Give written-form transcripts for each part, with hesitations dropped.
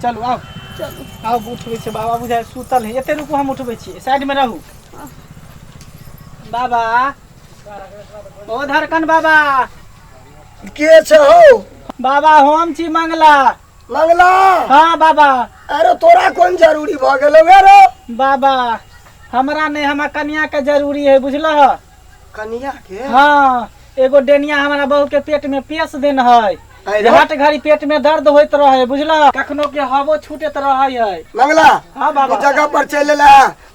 चलू आओ चलू आओ उठबै छै बाबा बुझाय सुतल है एते रुकू हम उठबै छी साइड में रहू बाबा ओ धड़कन बाबा के छ हो बाबा हम छी मंगला मंगला हाँ बाबा अरे तोरा कौन जरूरी भ गेलो रे बाबा हमरा नहीं हमार कन्या के जरूरी है बुझलह कन्या के हाँ एगो डेनिया हमारा बहू के पेट में पेश देन है हट घड़ी पेट में दर्द होत रहे बुझलह कखनो के हवो छूटत रहे है मंगला हाँ बाबा जगह पर चल ला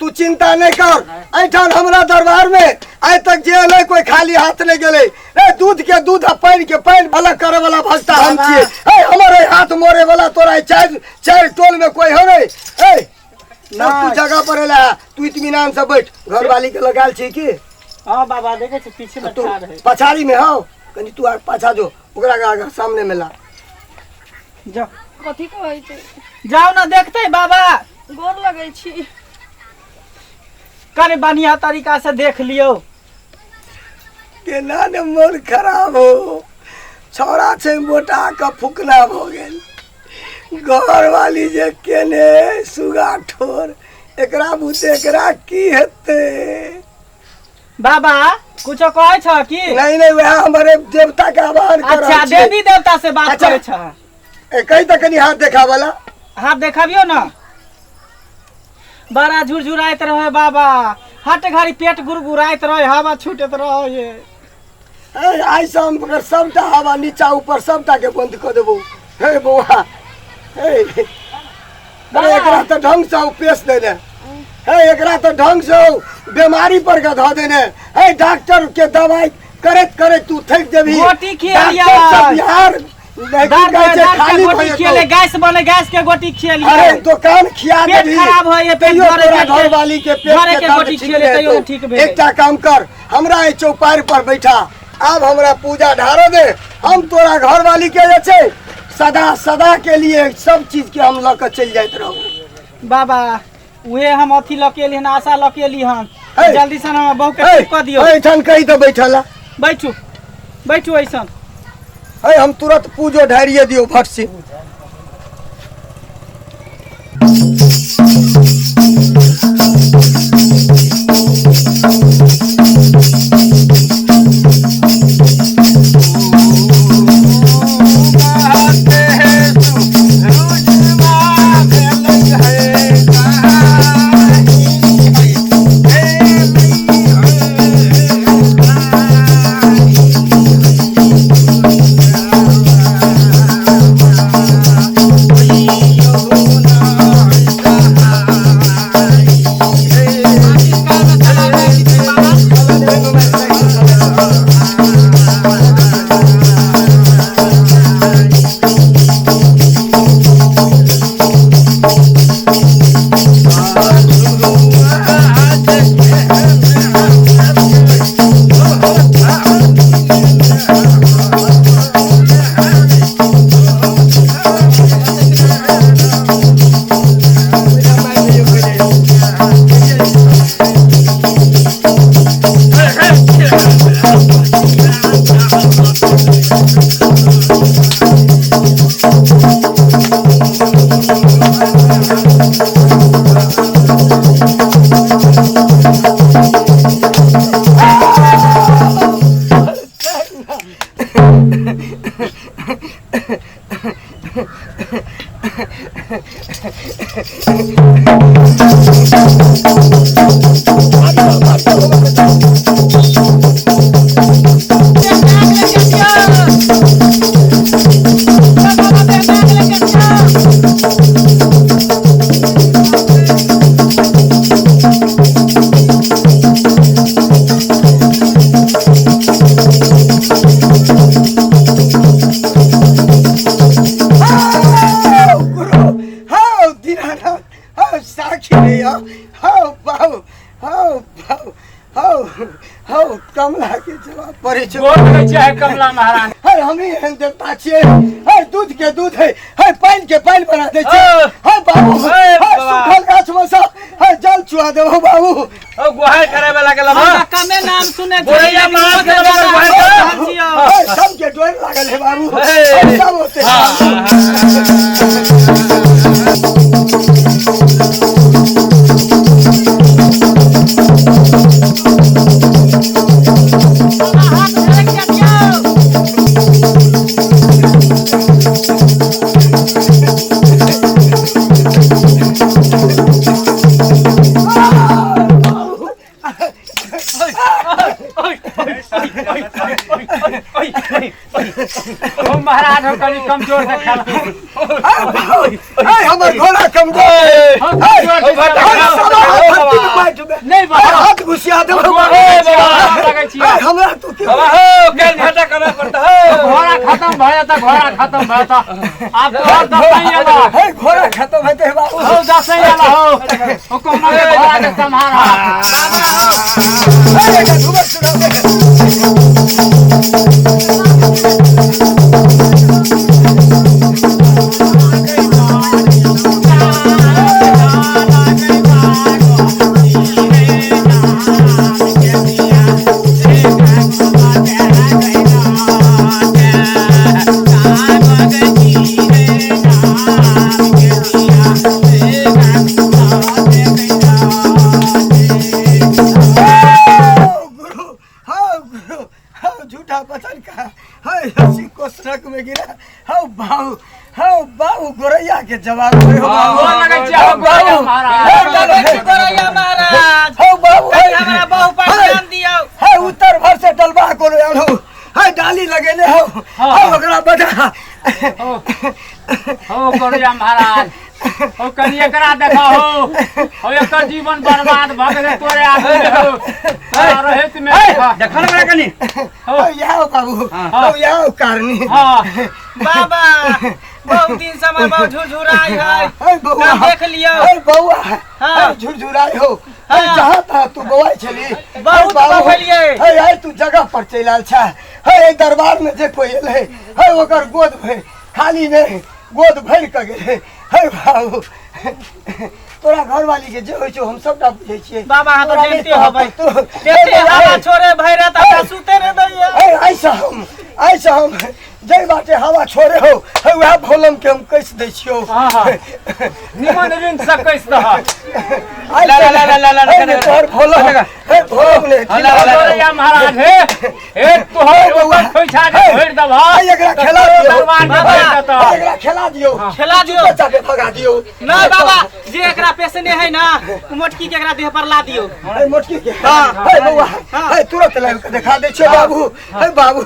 तू चिंता नहीं कर ऐठान हमरा दरबार में आज तक जे कोई खाली हाथ नहीं गेले ए दूध के दूध पानी के पानी भला करे वाला भक्ता हम छिए ए हमारे हाथ मोरे वाला तोरा चार टोल में कोई हो नहीं ए ना तू जगह पर ला तू इत्मीनान से बैठ घर वाली के लगाल छी की हां बाबा देखे छ पीछे में ठाड़ है पछाड़ी में हो कनी तू पाछा जो ओकरा आगे सामने में ला जा कथी कहै छै जाओ ना देखते बाबा गोर लगै छी करे बढ़िया तरीका से देख लियो केना ने मन खराब हो छौड़ा छै मोटा का फुकना हो गेल घर वाली जे केने सुगा ठोर एकरा बुते एकरा की हेते बाबा कुछ कहै छ की नहीं वह हमारे देवता के आवाहन कर अच्छा देवी देवता से बात अच्छा। करे छ कहीं तक कनी हाथ देखा वाला हाथ देखाबियो ना बड़ा झुरझुराइत रहे बाबा हट घड़ी पेट गुरगुराइत रहे हवा छूटत रहे आई शाम पर सबटा हवा नीचा ऊपर सबटा के बंद कर देबो हे बौआ हे अरे एकरा तो ढंग से पेश देने हे एकरा तो ढंग से बीमारी पर का ध देने हे डॉक्टर के दवाई करत करत तू थक जेबी गोटी खिया बिहार खाली गोटी खिले गैस बने गैस के गोटी खिलिए अरे दुकान खिया दे पेट खराब होय पेट घर वाली के पेट के गोटी खिले तयो ठीक भेल एकटा काम कर हमरा ए चौपार पर बैठा अब हमरा पूजा ढारो दे हम तोरा घर वाली के जे छै सदा सदा के लिए सब चीज के हम लेके चल जाइत रहू बाबा उहे हम अथी लकेली ना आशा लकेली हम जल्दी से हम बहु के ठीक कर दियो एठन कहि तो बैठला बैठू बैठू ऐसन है हम तुरंत पूजो ढारिए दियो भट से कमला के जवाब पड़े छै कमला महारानी है हम ही हैं देवता छिए है दूध के दूध है पानी के पानी बना दे छै है बाबू है सुखल गाछ में से है जल चुआ देबो बाबू ओ गुहार करे वाला के लबा कमे नाम सुने गोरैया मार के गुहार सब के डोर लागल है बाबू सब होते हो कनी कमजोर से खेल हमर घोड़ा कमजोर नहीं बाबा हाथ घुसिया दे लगे छी हमरा तू के बाबा हो केल घाटा करना पड़ता है घोड़ा खत्म भया था घोड़ा खत्म भया था आप तो और दस नहीं आला हे घोड़ा खत्म है ते बाबू हो दस नहीं आला हो हुकुम ना घोड़ा के संभाला अरे का धुबा सुनो देख झूठा पतन का हाय हसी को सड़क में गिरा हाउ बाऊ गोरैया के जवाब हो हो लगे छी हो गोरैया महाराज हाउ बाऊ कहीं हमारा बहु पर ध्यान दियो हाय उत्तर भर से डलबा को आलो हाय डाली लगेले हो हाउ ओकरा बजा हो गोरैया महाराज हो कनी एकरा देखा हो एकर जीवन बर्बाद भ गेले तोरे आगे हो रहित में देखल बड़ा कनी हाउ याओ बाबू हाउ याओ कारनी हां बाबा बहुत दिन समय बहुत झुरझुराई है हाय बउआ ना देख लियो हाय बउआ हाँ। हाय झुरझुराई हो हाय जहां था तू बउआ छली बहुत बउलिए हाय हाय तू जगह पर चलाल छा हाय दरबार में जे कोई एले हाय ओकर गोद में खाली नहीं गोद भर के गेले हाय बाबू तोरा घर वाली के जे होय छो हम सबटा बुझै छियै बाबा हां तो जानते हो भाई तू देते हवा छोड़े भैरा त सुते रे दैया हाय ऐसा हम जय बाटे हवा छोड़े हो हाय वह भोलम के हम कैस दै छियो हां निमन रिन सब कैस दह ला तोर भोलम हे भोलम ने गोरैया महाराज हे तू हो ऊपर खोइछा दे भर दबा एकरा खेला दियो दरबार में भर देता एकरा खेला दियो खेला दियो बच्चा के भगा दियो ना बाबा जे एकरा पेशने है ना मोटकी के एकरा देह पर ला दियो हाय मोटकी के हाय बउआ हाय तुरंत लाइव के दिखा दे छियो बाबू हाय बाबू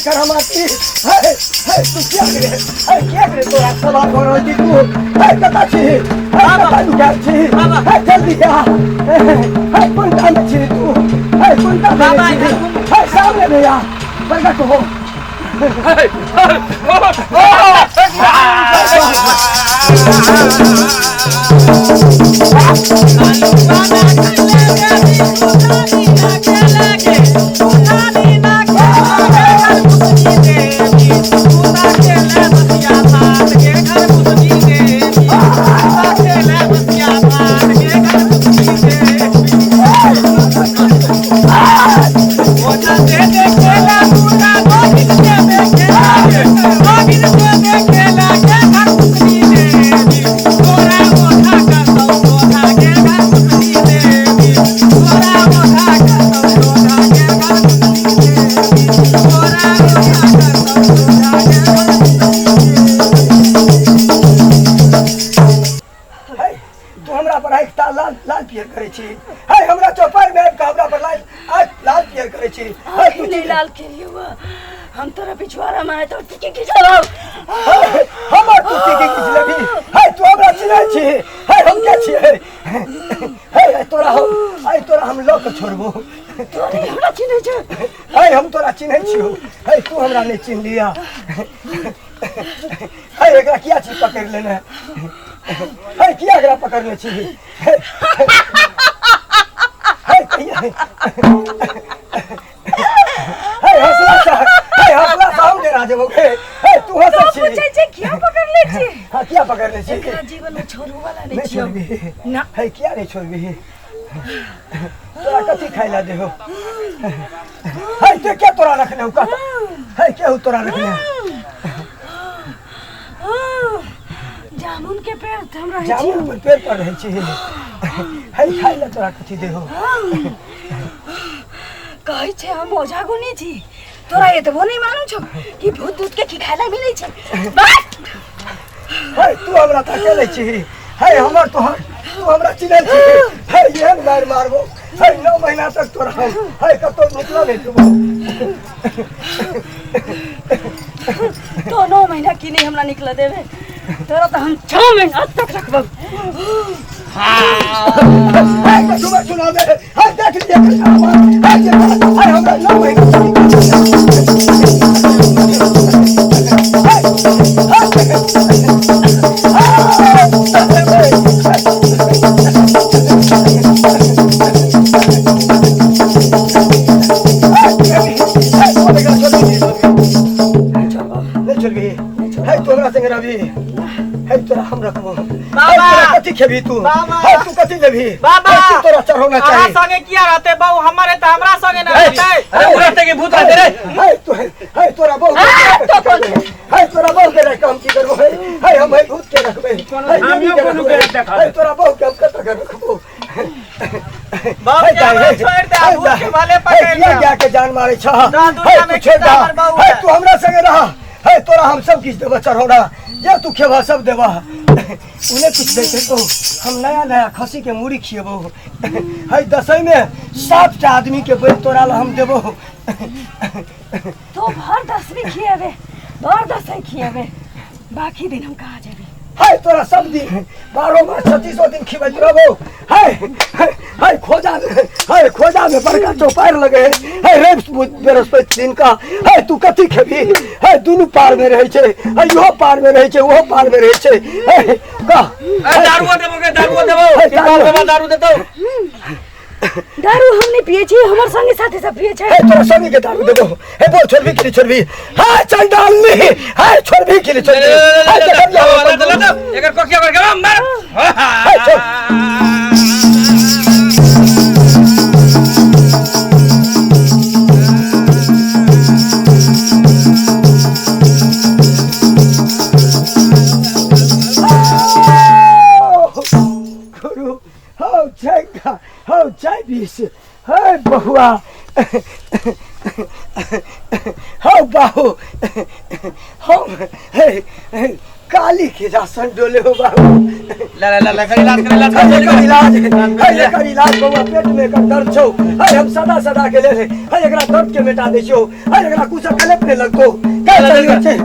करमाती है तू क्या करे तोरा सवाल हो रही तू है कता छी है कता तू क्या छी है जल्दी आ है पंटा में छी तू है पंटा में छी है सामने में आ प्रकट हो लाल पियर करे छी है हमरा चौपाई में हमरा पर लाल पियर करे छी है तू नहीं लाल खेलियो हम तोरा पिछवाड़ा में है तो टिके की चलो हमर तू टिके की लेबी है तू हमरा चिन्है छी है हम क्या छी है तोरा हम लोग छोड़बो तोरे हमरा चिन्है छ है हम तोरा चिन्है छियो है तू हमरा नहीं चिन्ह लिया है एकरा किया छी पकड़ लेने है किया एकरा पकड़ने छी है हौसला सा हम दे राजे हो गए तू हंस छी क्या पकड़ क्या पकड़ ले छी एकरा जीवन में छोड़ू वाला नहीं नहीं छियो छोड़बी ना है क्या नहीं छोड़बी तोरा कथी खाइला देहो है ते क्या तोरा रखने हो कत है क्या तोरा रखने जामुन के पेड़ थम रहे जामुन पर पेड़ पर रहे छी है खाइला तोरा कथी देहो कहै छे हम ओझा गुनी छी तोरा एतबो नहीं मालूम छौ कि भूत दूध के की खाइला मिलै छै बस है तू हमरा ताके ले छी है हमर तोहर तू हमरा चिन्है छी है एहन मार मारबो है 9 महीना तक तोरा हम है कतो निकल नहीं तू तो 9 महीना की नहीं हमरा निकल देवे तोरा तो हम 6 महीना तक रखबो है सुबह सुना दे है देख लिया है हमरा 9 महीना कथी खेबी तू तू कथी लेबी बाबा तोरा चढ़ौना अहाँ चाहिए संगे किया रहते बहु हमारे त हमरा संगे न रहते अरे उड़ते के भूत आते रे है तोरा बहुत है तोरा बहुत के काम की करबो है हम है भूत के रखबे आमियो कोनो के देखा है तोरा बहुत काम कत कर रखबो बाबू के हमरा छोड़ दे आ भूत के भले पकड़ ले क्या के जान मारे छ दुनिया में छोड़ कितना हमर बहू है है। तू हमरा संगे रह है तोरा हम सब किछ देबा चढ़ौना जे तू खेबा सब देबा उन्हें कुछ देखे तो हम नया नया खसी के मुड़ी खिएबो है दसई में 7 आदमी के बैल तोरा ला हम देबो तो भर 10वीं खिएबे भर 10 खिएबे बाकी दिन हम कहाँ जेबे है तोरा सब दिन 12 मास 36 दिन खिबैत रहबो है खोजा में बड़का चौपार लगे है रेप बृहस्पति दिन का है तू कथी खेबी है दोनों पार में रहे छे है यो पार में रहे छे वो पार में रहे छे है का दारू देबो दारू देतो दारू हम नहीं पिए छी हमर संगे साथी सब पिए छै है तोरा संगे के दारू देबो है बोल छोड़बी कि नहीं छोड़बी है चल डाल ली है छोड़बी कि नहीं छोड़बी एकर कोकिया करके मार गुरु हो जय बीस है बहुआ हो बाहू हम काली के राशन डोले हो बाहू ला कर इलाज एकर इलाज बउआ पेट में एकर दर्द छौ है हम सदा के ले है एकरा दर्द के मिटा दै छियो है एकरा कुछ कलेप ने लगतो का चली छै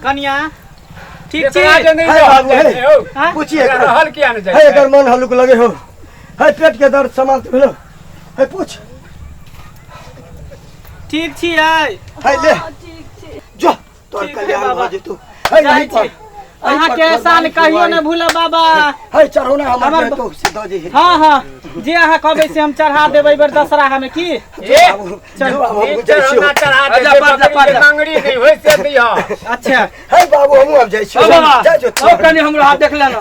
कन्या ठीक छी हाँ? पूछिए हल किया न है अगर मन हल्लुक लगे हो है पेट के दर्द समाप्त भेलो है पूछ ठीक छी है ले जो तोर ठीक है कल्याण बाबा। हो जेतु है जाइ नहीं पर छी। अहाँ के एहसान कहियो न भूला बाबा है चढ़ौना हमर हमर तो से द जे हाँ हाँ जे अहाँ कहबै से हम चढ़ा देबै बेर दशहरा में की चलो अब हम जाय छियो मंगड़ी नहीं होय से दिया अच्छा है बाबू हम अब जाय छियो बाबा जा जो कनी हमरो हाथ देख लेना